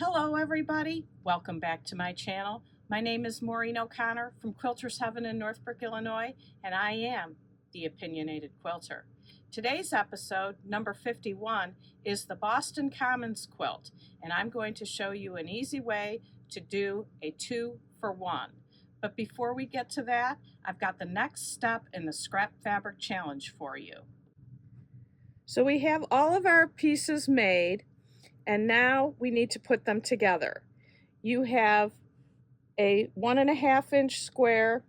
Hello everybody, welcome back to my channel. My name is Maureen O'Connor from Quilters Heaven in Northbrook, Illinois, and I am the Opinionated Quilter. Today's episode, number 51, is the Boston Commons quilt, and I'm going to show you an easy way to do a 2-for-1. But before we get to that, I've got the next step in the scrap fabric challenge for you. So we have all of our pieces made, and now we need to put them together. You have a 1.5 inch square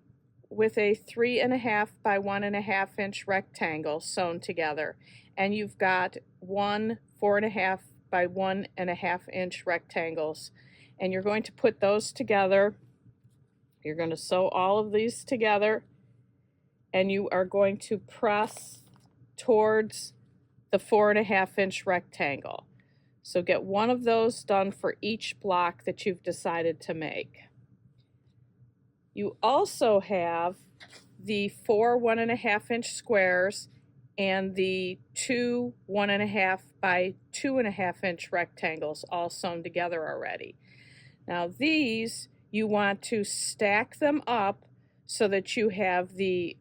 with a 3.5 by 1.5 inch rectangle sewn together, and you've got one 4.5 by 1.5 inch rectangles, and you're going to put those together. You're going to sew all of these together, and you are going to press towards the 4.5 inch rectangle. So get one of those done for each block that you've decided to make. You also have the 4 1.5 inch squares and the 2 1.5 by 2.5 inch rectangles all sewn together already. Now these, you want to stack them up so that you have the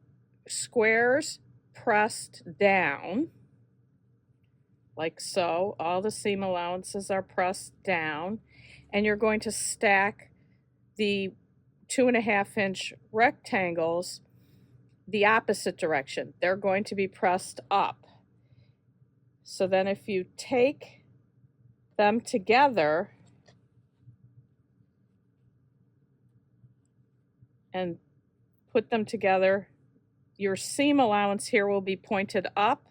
squares pressed down, like so. All the seam allowances are pressed down, and you're going to stack the 2.5 inch rectangles the opposite direction. They're going to be pressed up. So then if you take them together and put them together, your seam allowance here will be pointed up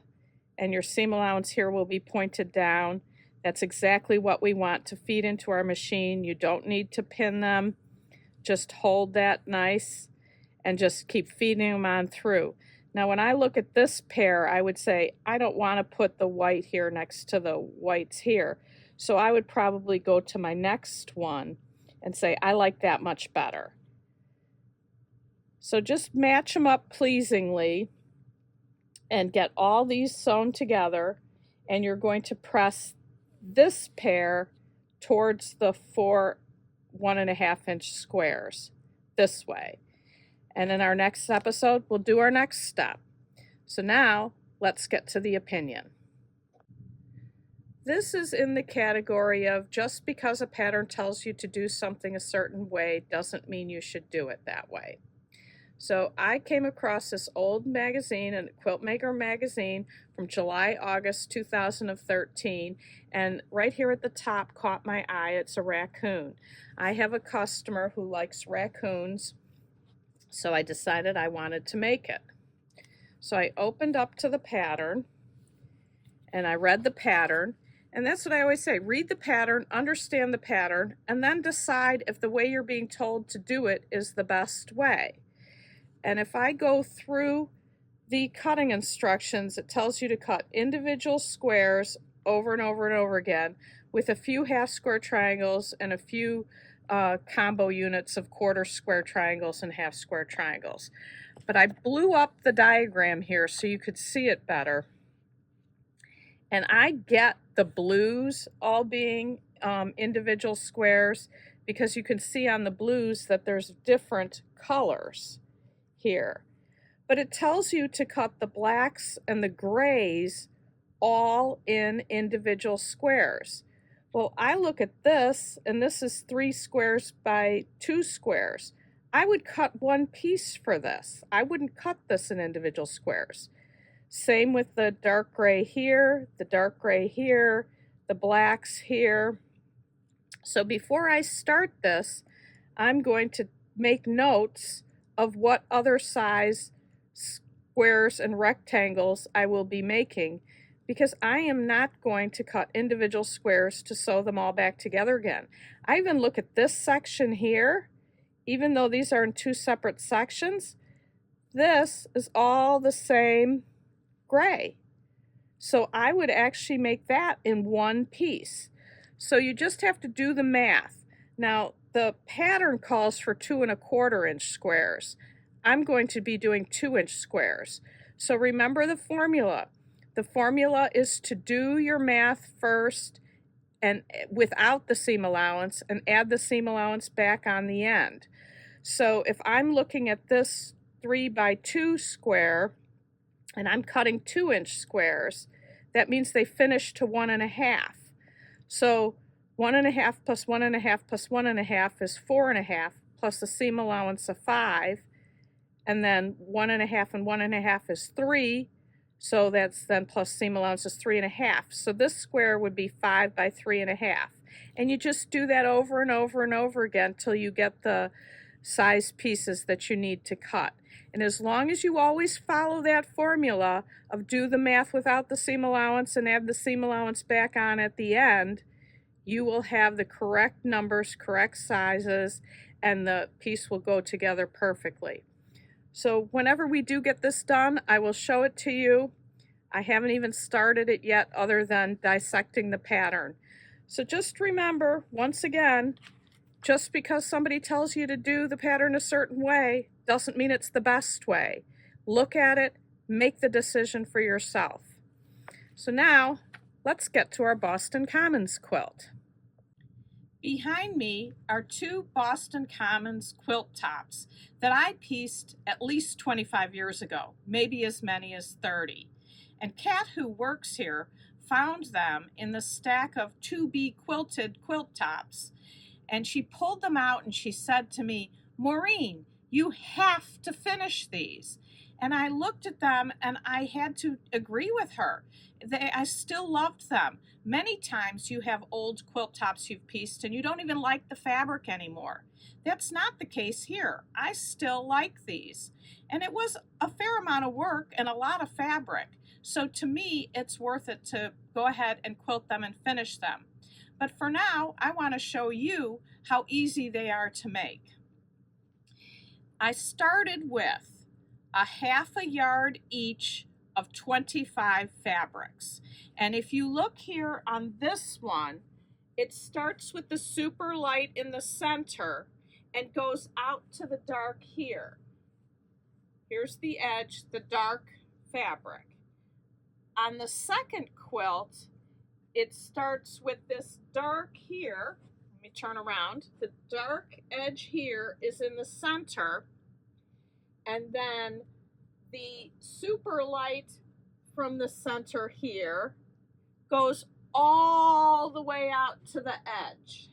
and your seam allowance here will be pointed down. That's exactly what we want to feed into our machine. You don't need to pin them. Just hold that nice and just keep feeding them on through. Now when I look at this pair, I would say I don't want to put the white here next to the whites here. So I would probably go to my next one and say I like that much better. So just match them up pleasingly and get all these sewn together, and you're going to press this pair towards the 4 1.5 inch squares this way. And in our next episode, we'll do our next step. So now let's get to the opinion. This is in the category of just because a pattern tells you to do something a certain way doesn't mean you should do it that way. So I came across this old magazine, a Quilt Maker magazine from July, August 2013, and right here at the top caught my eye. It's a raccoon. I have a customer who likes raccoons, so I decided I wanted to make it. So I opened up to the pattern, and I read the pattern, and that's what I always say, read the pattern, understand the pattern, and then decide if the way you're being told to do it is the best way. And if I go through the cutting instructions, it tells you to cut individual squares over and over and over again with a few half square triangles and a few combo units of quarter square triangles and half square triangles. But I blew up the diagram here so you could see it better. And I get the blues all being individual squares because you can see on the blues that there's different colors here, but it tells you to cut the blacks and the grays all in individual squares. Well, I look at this, and this is 3 squares by 2 squares. I would cut one piece for this. I wouldn't cut this in individual squares. Same with the dark gray here, the dark gray here, the blacks here. So before I start this, I'm going to make notes of what other size squares and rectangles I will be making, because I am not going to cut individual squares to sew them all back together again. I even look at this section here, even though these are in 2 separate sections, this is all the same gray. So I would actually make that in one piece. So you just have to do the math. Now, the pattern calls for 2 1/4 inch squares. I'm going to be doing 2 inch squares. So remember the formula. The formula is to do your math first and without the seam allowance, and add the seam allowance back on the end. So if I'm looking at this 3x2 square and I'm cutting 2-inch squares, that means they finish to 1.5. So 1.5 plus 1.5 plus 1.5 is 4.5, plus the seam allowance of 5, and then 1.5 and 1.5 is 3. So that's then plus seam allowance is 3.5. So this square would be 5 by 3.5. And you just do that over and over and over again till you get the size pieces that you need to cut. And as long as you always follow that formula of do the math without the seam allowance and add the seam allowance back on at the end, you will have the correct numbers, correct sizes, and the piece will go together perfectly. So whenever we do get this done, I will show it to you. I haven't even started it yet other than dissecting the pattern. So just remember, once again, just because somebody tells you to do the pattern a certain way doesn't mean it's the best way. Look at it, make the decision for yourself. So now, let's get to our Boston Commons quilt. Behind me are 2 Boston Commons quilt tops that I pieced at least 25 years ago, maybe as many as 30. And Kat, who works here, found them in the stack of to-be quilted quilt tops. And she pulled them out and she said to me, "Maureen, you have to finish these." And I looked at them and I had to agree with her. I still loved them. Many times you have old quilt tops you've pieced and you don't even like the fabric anymore. That's not the case here. I still like these. And it was a fair amount of work and a lot of fabric. So to me, it's worth it to go ahead and quilt them and finish them. But for now, I want to show you how easy they are to make. I started with a 1/2 yard each of 25 fabrics. And if you look here on this one, it starts with the super light in the center and goes out to the dark here. Here's the edge, the dark fabric. On the second quilt, it starts with this dark here. Let me turn around. The dark edge here is in the center, and then the super light from the center here goes all the way out to the edge.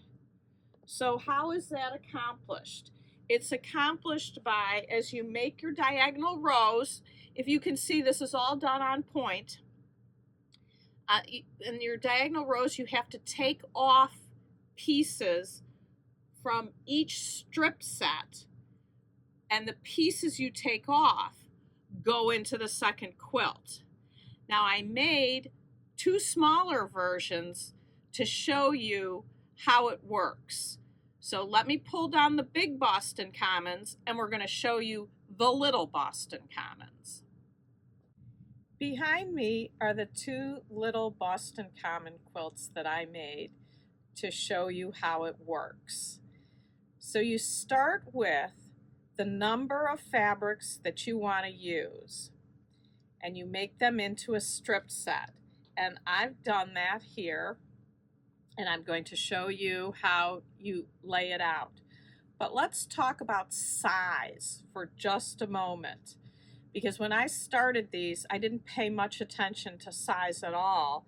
So how is that accomplished? It's accomplished by, as you make your diagonal rows, if you can see, this is all done on point. In your diagonal rows, you have to take off pieces from each strip set, and the pieces you take off go into the second quilt. Now I made 2 smaller versions to show you how it works. So let me pull down the big Boston Commons and we're going to show you the little Boston Commons. Behind me are the 2 little Boston Common quilts that I made to show you how it works. So you start with the number of fabrics that you want to use, and you make them into a strip set. And I've done that here, and I'm going to show you how you lay it out. But let's talk about size for just a moment, because when I started these, I didn't pay much attention to size at all.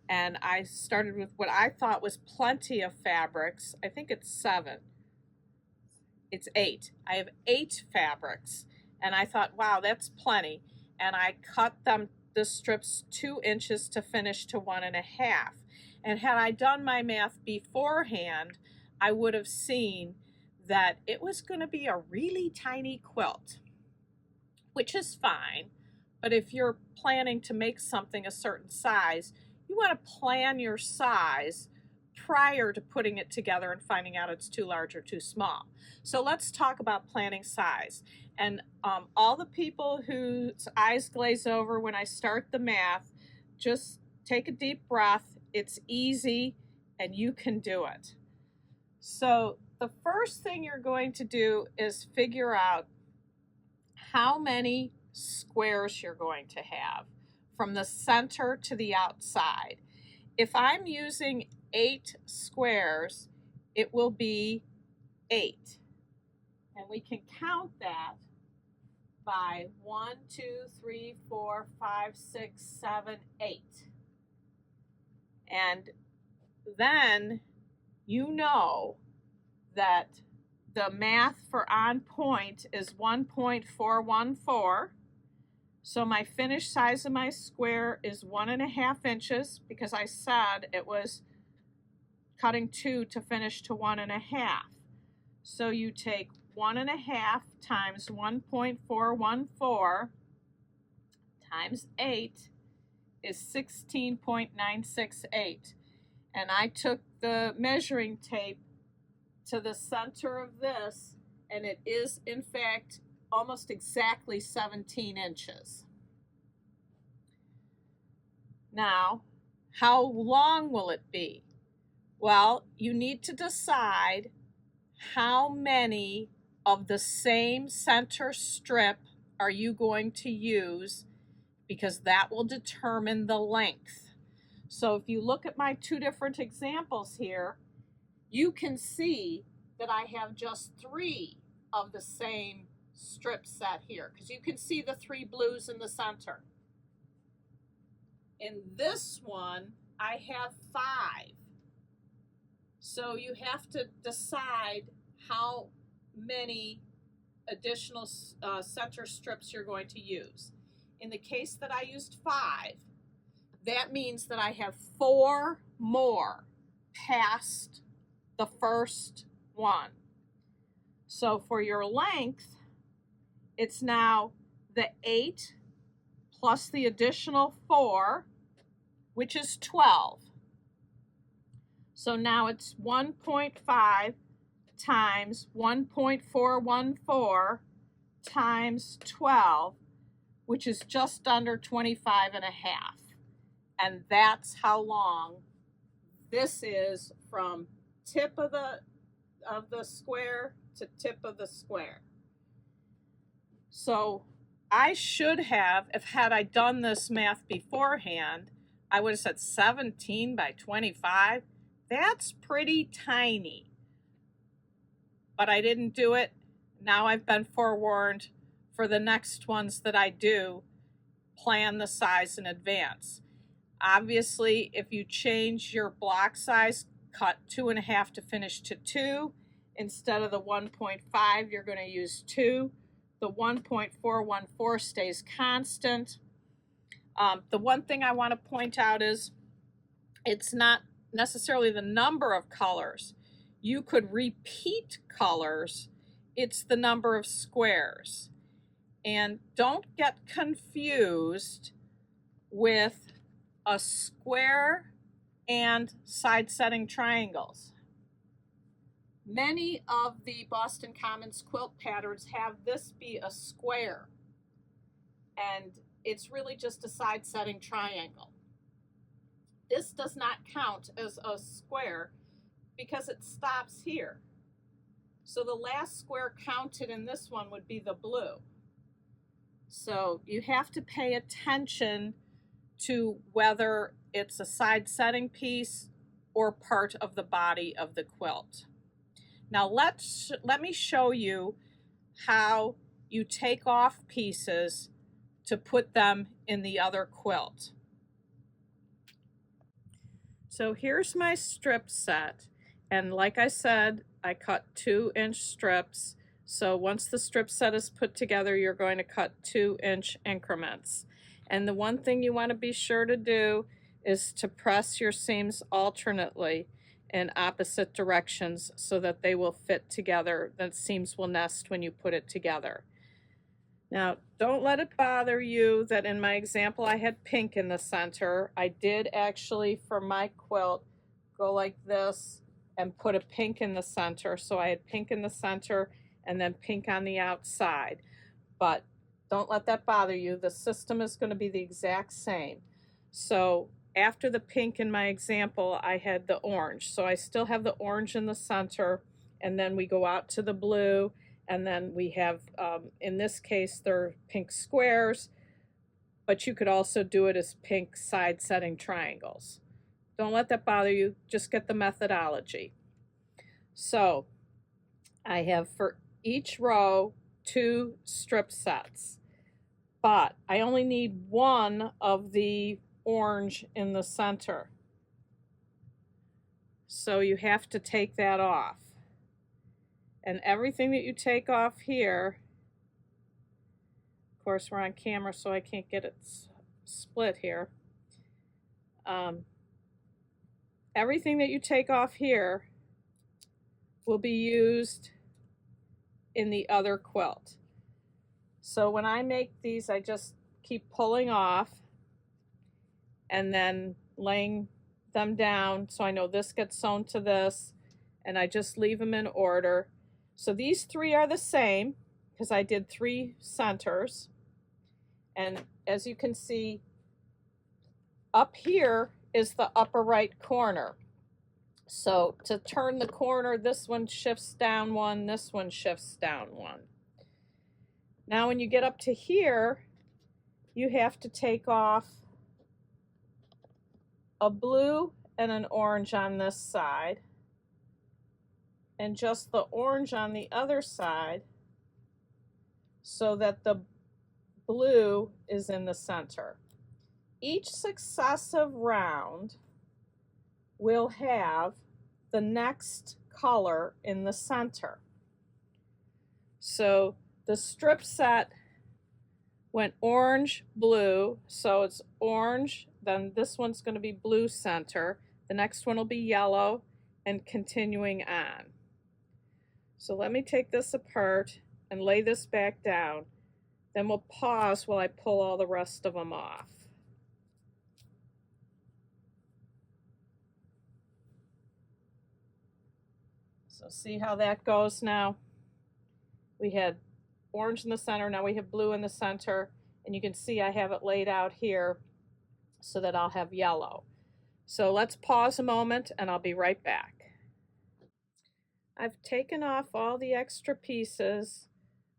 And I started with what I thought was plenty of fabrics. I think it's 7. It's 8. I have 8 fabrics. And I thought, wow, that's plenty. And I cut them, the strips, 2 inches to finish to 1.5. And had I done my math beforehand, I would have seen that it was going to be a really tiny quilt, which is fine. But if you're planning to make something a certain size, you want to plan your size prior to putting it together and finding out it's too large or too small. So let's talk about planning size. And all the people whose eyes glaze over when I start the math, just take a deep breath. It's easy and you can do it. So the first thing you're going to do is figure out how many squares you're going to have from the center to the outside. If I'm using 8 squares, it will be 8. And we can count that by 1, 2, 3, 4, 5, 6, 7, 8. And then you know that the math for on point is 1.414. So my finished size of my square is 1.5 inches because I said it was cutting 2 to finish to 1.5. So you take 1.5 times 1.414 times 8 is 16.968. And I took the measuring tape to the center of this, and it is in fact almost exactly 17 inches. Now, how long will it be? Well, you need to decide how many of the same center strip are you going to use, because that will determine the length. So if you look at my 2 different examples here, you can see that I have just 3 of the same strip set here, because you can see the 3 blues in the center. In this one, I have 5. So you have to decide how many additional center strips you're going to use. In the case that I used 5, that means that I have 4 more past the first one. So for your length, it's now the 8 plus the additional 4, which is 12. So now it's 1.5 times 1.414 times 12, which is just under 25 and a half. And that's how long this is from tip of the square to tip of the square. So I should have, had I done this math beforehand, I would have said 17 by 25. That's pretty tiny. But I didn't do it. Now I've been forewarned for the next ones that I do, plan the size in advance. Obviously, if you change your block size, cut 2.5 to finish to 2. Instead of the 1.5, you're going to use 2. The 1.414 stays constant. The one thing I want to point out is it's not necessarily the number of colors. You could repeat colors. It's the number of squares. And don't get confused with a square and side-setting triangles. Many of the Boston Commons quilt patterns have this be a square, and it's really just a side-setting triangle. This does not count as a square because it stops here. So the last square counted in this one would be the blue. So you have to pay attention to whether it's a side-setting piece or part of the body of the quilt. Now let me show you how you take off pieces to put them in the other quilt. So here's my strip set, and like I said, I cut 2-inch strips. So once the strip set is put together, you're going to cut 2-inch increments. And the one thing you want to be sure to do is to press your seams alternately in opposite directions so that they will fit together. The seams will nest when you put it together. Now, don't let it bother you that in my example I had pink in the center. I did actually, for my quilt, go like this and put a pink in the center. So I had pink in the center and then pink on the outside. But don't let that bother you. The system is going to be the exact same. So after the pink in my example, I had the orange. So I still have the orange in the center, and then we go out to the blue, and then we have, in this case, they're pink squares, but you could also do it as pink side-setting triangles. Don't let that bother you. Just get the methodology. So I have for each row 2 strip sets, but I only need one of the orange in the center. So you have to take that off. And everything that you take off here, of course we're on camera so I can't get it split here. Everything that you take off here will be used in the other quilt. So when I make these, I just keep pulling off and then laying them down so I know this gets sewn to this, and I just leave them in order. So these 3 are the same because I did 3 centers, and as you can see, up here is the upper right corner. So to turn the corner, this one shifts down 1, this one shifts down 1. Now when you get up to here, you have to take off a blue and an orange on this side, and just the orange on the other side, so that the blue is in the center. Each successive round will have the next color in the center. So the strip set went orange, blue, so it's orange, then this one's going to be blue center, the next one will be yellow, and continuing on. So let me take this apart and lay this back down. Then we'll pause while I pull all the rest of them off. So see how that goes now? We had orange in the center, now we have blue in the center, and you can see I have it laid out here so that I'll have yellow. So let's pause a moment and I'll be right back. I've taken off all the extra pieces,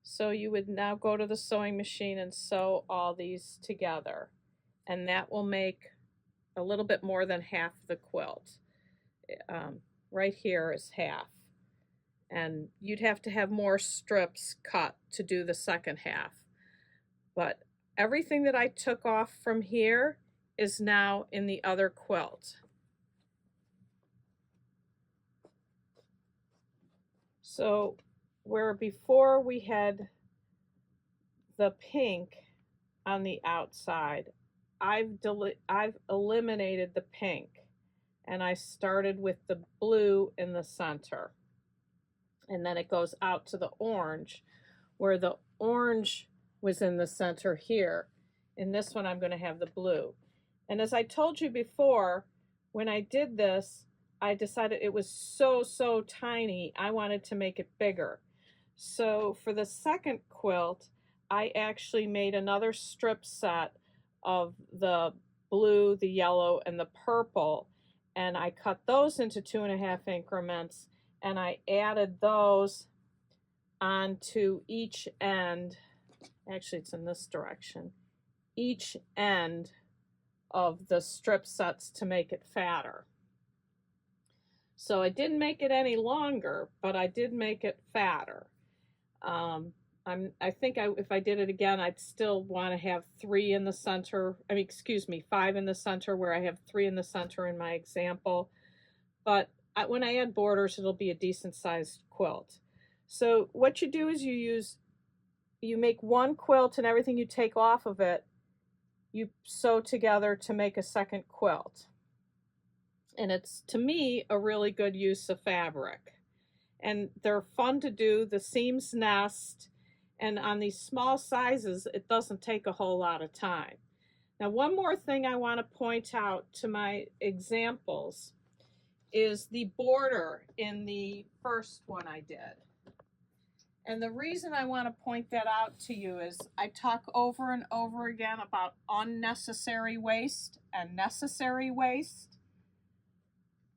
so you would now go to the sewing machine and sew all these together, and that will make a little bit more than half the quilt. Right here is half, and you'd have to have more strips cut to do the second half, but everything that I took off from here is now in the other quilt. So where before we had the pink on the outside, I've eliminated the pink, and I started with the blue in the center, and then it goes out to the orange, where the orange was in the center here. In this one I'm going to have the blue. And as I told you before, when I did this, I decided it was so tiny, I wanted to make it bigger. So for the second quilt, I actually made another strip set of the blue, the yellow, and the purple, and I cut those into 2.5 increments, and I added those onto each end. Actually, it's in this direction. Each end of the strip sets to make it fatter. So I didn't make it any longer, but I did make it fatter. I think if I did it again, I'd still want to have 3 in the center. I mean, excuse me, 5 in the center, where I have 3 in the center in my example. But when I add borders, it'll be a decent sized quilt. So what you do is you make one quilt, and everything you take off of it, you sew together to make a second quilt. And it's, to me, a really good use of fabric. And they're fun to do. The seams nest, and on these small sizes, it doesn't take a whole lot of time. Now, one more thing I want to point out to my examples is the border in the first one I did. And the reason I want to point that out to you is I talk over and over again about unnecessary waste and necessary waste.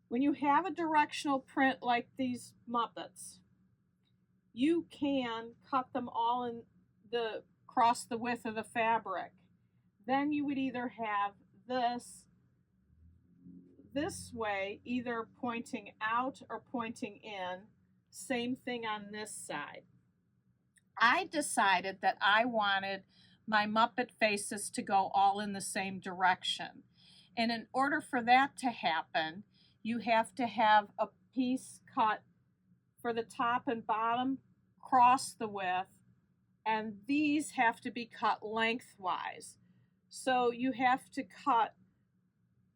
When you have a directional print like these Muppets, you can cut them all in across the width of the fabric. Then you would either have this way, either pointing out or pointing in. Same thing on this side. I decided that I wanted my Muppet faces to go all in the same direction. And in order for that to happen, you have to have a piece cut for the top and bottom, cross the width, and these have to be cut lengthwise. So you have to cut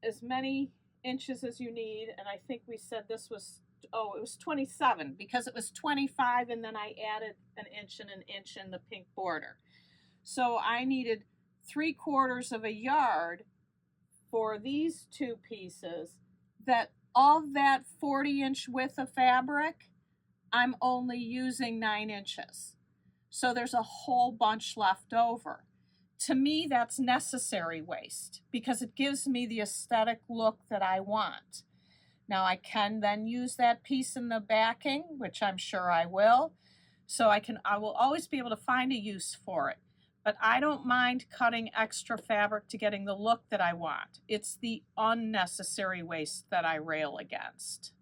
as many inches as you need, and I think we said this was, oh, it was 27 because it was 25 and then I added an inch in the pink border. So I needed 3/4 of a yard for these two pieces. That of that 40-inch width of fabric, I'm only using 9 inches. So there's a whole bunch left over. To me, that's necessary waste because it gives me the aesthetic look that I want. Now I can then use that piece in the backing, which I'm sure I will. So I will always be able to find a use for it. But I don't mind cutting extra fabric to getting the look that I want. It's the unnecessary waste that I rail against.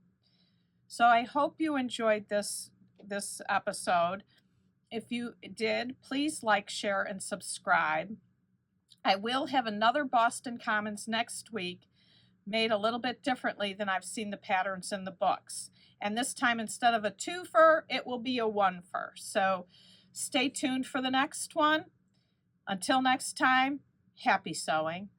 So I hope you enjoyed this episode. If you did, please like, share, and subscribe. I will have another Boston Commons next week, made a little bit differently than I've seen the patterns in the books. And this time, instead of a 2-fur, it will be a 1-fur. So stay tuned for the next one. Until next time, happy sewing.